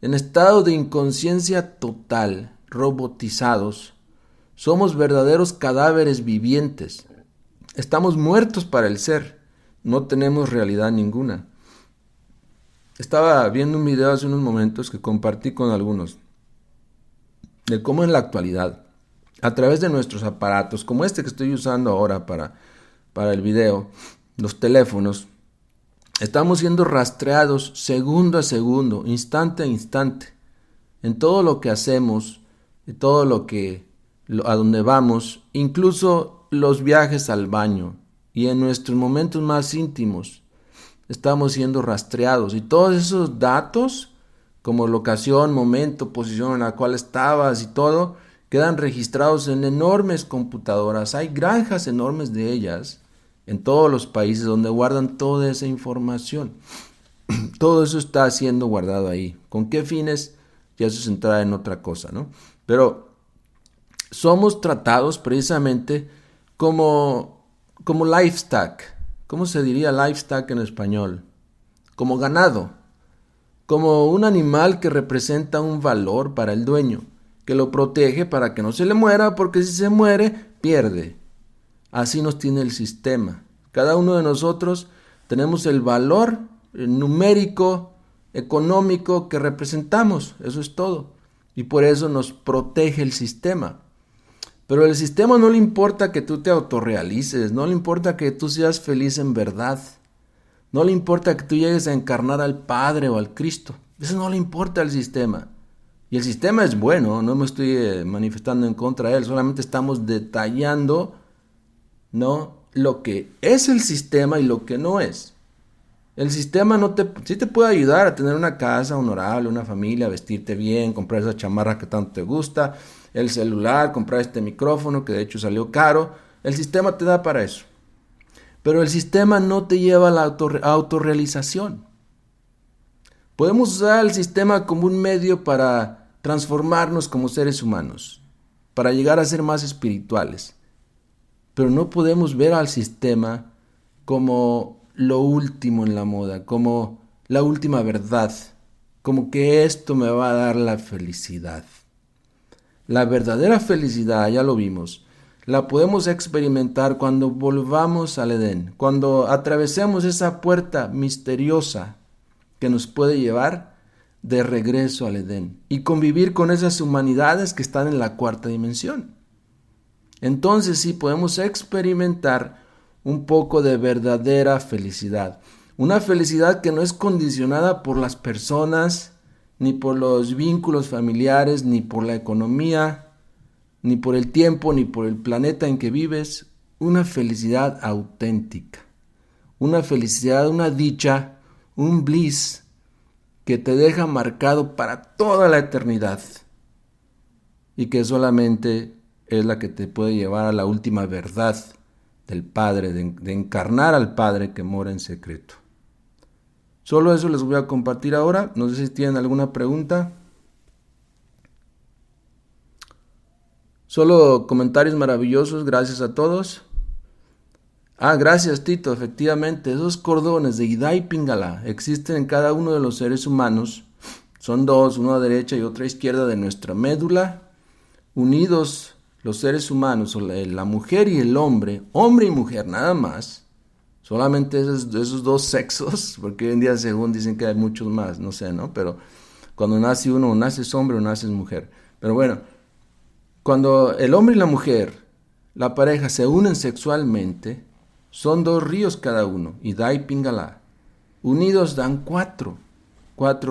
en estado de inconsciencia total, robotizados, somos verdaderos cadáveres vivientes. Estamos muertos para el ser, no tenemos realidad ninguna. Estaba viendo un video hace unos momentos que compartí con algunos, de cómo en la actualidad, a través de nuestros aparatos, como este que estoy usando ahora para el video, los teléfonos, estamos siendo rastreados segundo a segundo, instante a instante, en todo lo que hacemos, en todo a donde vamos, incluso los viajes al baño y en nuestros momentos más íntimos, estamos siendo rastreados y todos esos datos, como locación, momento, posición en la cual estabas y todo, quedan registrados en enormes computadoras. Hay granjas enormes de ellas en todos los países donde guardan toda esa información. Todo eso está siendo guardado ahí. ¿Con qué fines? Ya eso es entrar en otra cosa, ¿no? Pero somos tratados precisamente como livestock. ¿Cómo se diría livestock en español? Como ganado. Como un animal que representa un valor para el dueño, que lo protege para que no se le muera, porque si se muere, pierde. Así nos tiene el sistema. Cada uno de nosotros tenemos el valor numérico, económico que representamos. Eso es todo. Y por eso nos protege el sistema. Pero al sistema no le importa que tú te autorrealices, no le importa que tú seas feliz en verdad. No le importa que tú llegues a encarnar al Padre o al Cristo. Eso no le importa al sistema. Y el sistema es bueno, no me estoy manifestando en contra de él, solamente estamos detallando, ¿no?, lo que es el sistema y lo que no es. El sistema sí te puede ayudar a tener una casa honorable, una familia, vestirte bien, comprar esa chamarra que tanto te gusta, el celular, comprar este micrófono que de hecho salió caro. El sistema te da para eso. Pero el sistema no te lleva a la autorrealización. Podemos usar el sistema como un medio para transformarnos como seres humanos, para llegar a ser más espirituales. Pero no podemos ver al sistema como lo último en la moda, como la última verdad, como que esto me va a dar la felicidad. La verdadera felicidad, ya lo vimos, la podemos experimentar cuando volvamos al Edén, cuando atravesemos esa puerta misteriosa que nos puede llevar de regreso al Edén y convivir con esas humanidades que están en la cuarta dimensión. Entonces sí podemos experimentar un poco de verdadera felicidad. Una felicidad que no es condicionada por las personas, ni por los vínculos familiares, ni por la economía, ni por el tiempo, ni por el planeta en que vives. Una felicidad auténtica. Una felicidad, una dicha, un bliss que te deja marcado para toda la eternidad y que solamente es la que te puede llevar a la última verdad del Padre, de encarnar al Padre que mora en secreto. Solo eso les voy a compartir ahora. No sé si tienen alguna pregunta. Solo comentarios maravillosos. Gracias a todos. Gracias Tito. Efectivamente, esos cordones de Ida y Pingala existen en cada uno de los seres humanos. Son dos, uno a derecha y otro a izquierda de nuestra médula. Unidos los seres humanos, la mujer y el hombre y mujer nada más. Solamente esos dos sexos, porque hoy en día según dicen que hay muchos más, no sé, ¿no? Pero cuando nace uno, o naces hombre o naces mujer. Pero bueno, cuando el hombre y la mujer, la pareja, se unen sexualmente, son dos ríos cada uno, Ida y Pingala. Unidos dan cuatro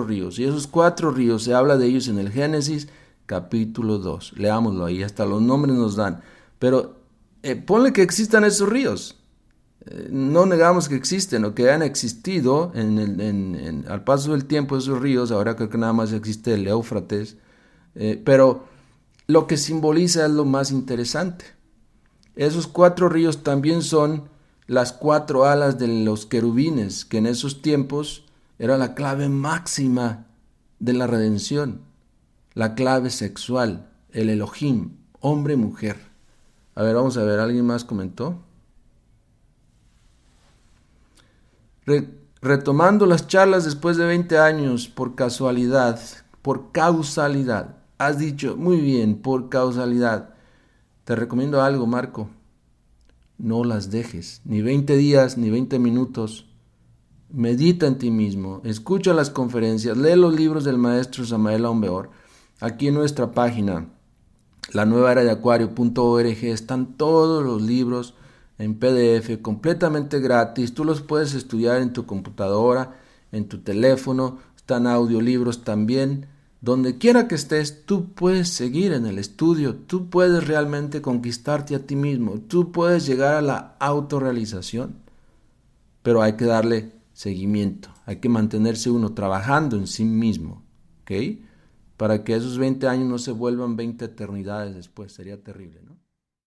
ríos. Y esos 4 ríos, se habla de ellos en el Génesis, capítulo 2. Leámoslo ahí, hasta los nombres nos dan. Pero ponle que existan esos ríos. No negamos que existen o que han existido al paso del tiempo esos ríos. Ahora creo que nada más existe el Éufrates. Pero lo que simboliza es lo más interesante. Esos 4 ríos también son las 4 alas de los querubines, que en esos tiempos era la clave máxima de la redención. La clave sexual, el Elohim, hombre-mujer. A ver, vamos a ver, ¿alguien más comentó? Retomando las charlas después de 20 años, por casualidad, por causalidad. Has dicho, muy bien, por causalidad. Te recomiendo algo, Marco. No las dejes, ni 20 días, ni 20 minutos. Medita en ti mismo, escucha las conferencias, lee los libros del maestro Samael Aun Weor. Aquí en nuestra página, lanuevaeradeacuario.org, están todos los libros en PDF, completamente gratis. Tú los puedes estudiar en tu computadora, en tu teléfono, están audiolibros también. Donde quiera que estés, tú puedes seguir en el estudio, tú puedes realmente conquistarte a ti mismo, tú puedes llegar a la autorrealización, pero hay que darle seguimiento, hay que mantenerse uno trabajando en sí mismo, ¿ok? Para que esos 20 años no se vuelvan 20 eternidades después, sería terrible, ¿no?